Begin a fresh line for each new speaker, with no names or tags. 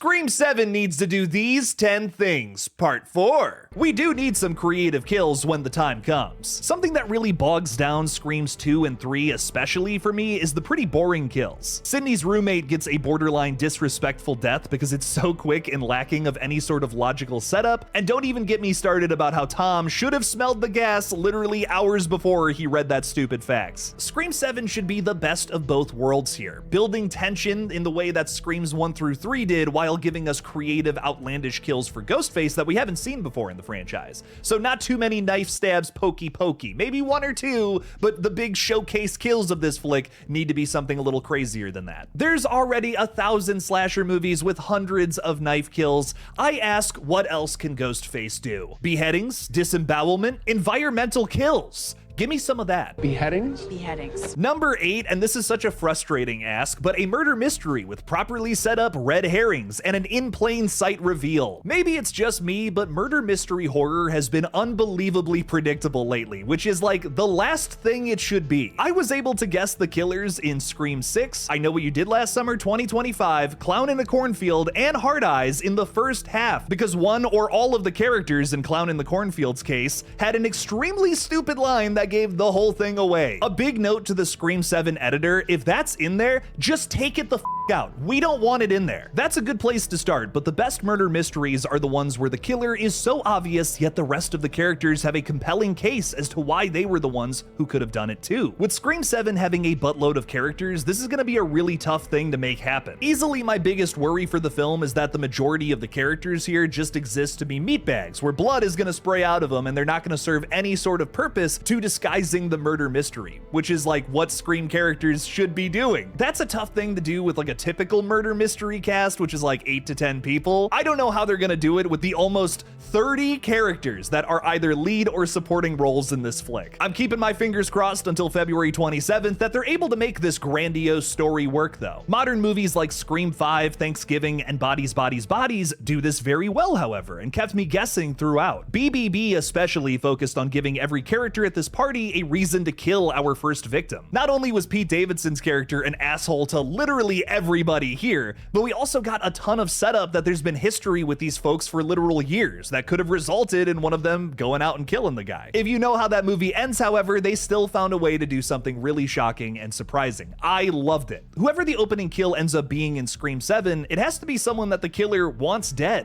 Scream 7 needs to do these 10 things. Part 4. We do need some creative kills when the time comes. Something that really bogs down Screams 2 and 3, especially for me, is the pretty boring kills. Sydney's roommate gets a borderline disrespectful death because it's so quick and lacking of any sort of logical setup, and don't even get me started about how Tom should have smelled the gas literally hours before he read that stupid fax. Scream 7 should be the best of both worlds here, building tension in the way that Screams 1 through 3 did while giving us creative, outlandish kills for Ghostface that we haven't seen before in the franchise. So not too many knife stabs pokey, maybe one or two, but the big showcase kills of this flick need to be something a little crazier than that. There's already 1,000 slasher movies with hundreds of knife kills. I ask, what else can Ghostface do? Beheadings, disembowelment, environmental kills. Give me some of that.
Beheadings?
Beheadings.
Number 8, and this is such a frustrating ask, but a murder mystery with properly set up red herrings and an in plain sight reveal. Maybe it's just me, but murder mystery horror has been unbelievably predictable lately, which is like the last thing it should be. I was able to guess the killers in Scream 6, I Know What You Did Last Summer 2025, Clown in the Cornfield, and Hard Eyes in the first half, because one or all of the characters in Clown in the Cornfield's case had an extremely stupid line that gave the whole thing away. A big note to the Scream 7 editor, if that's in there, just take it the out. We don't want it in there. That's a good place to start, but the best murder mysteries are the ones where the killer is so obvious, yet the rest of the characters have a compelling case as to why they were the ones who could have done it too. With Scream 7 having a buttload of characters, this is gonna be a really tough thing to make happen. Easily my biggest worry for the film is that the majority of the characters here just exist to be meatbags, where blood is gonna spray out of them and they're not gonna serve any sort of purpose to disguising the murder mystery, which is like what Scream characters should be doing. That's a tough thing to do with like a typical murder mystery cast, which is like 8 to 10 people. I don't know how they're gonna do it with the almost 30 characters that are either lead or supporting roles in this flick. I'm keeping my fingers crossed until February 27th that they're able to make this grandiose story work though. Modern movies like Scream 5, Thanksgiving, and Bodies, Bodies, Bodies do this very well, however, and kept me guessing throughout. BBB especially focused on giving every character at this party a reason to kill our first victim. Not only was Pete Davidson's character an asshole to literally everybody here, but we also got a ton of setup that there's been history with these folks for literal years that could have resulted in one of them going out and killing the guy. If you know how that movie ends, however, they still found a way to do something really shocking and surprising. I loved it. Whoever the opening kill ends up being in Scream 7, it has to be someone that the killer wants dead.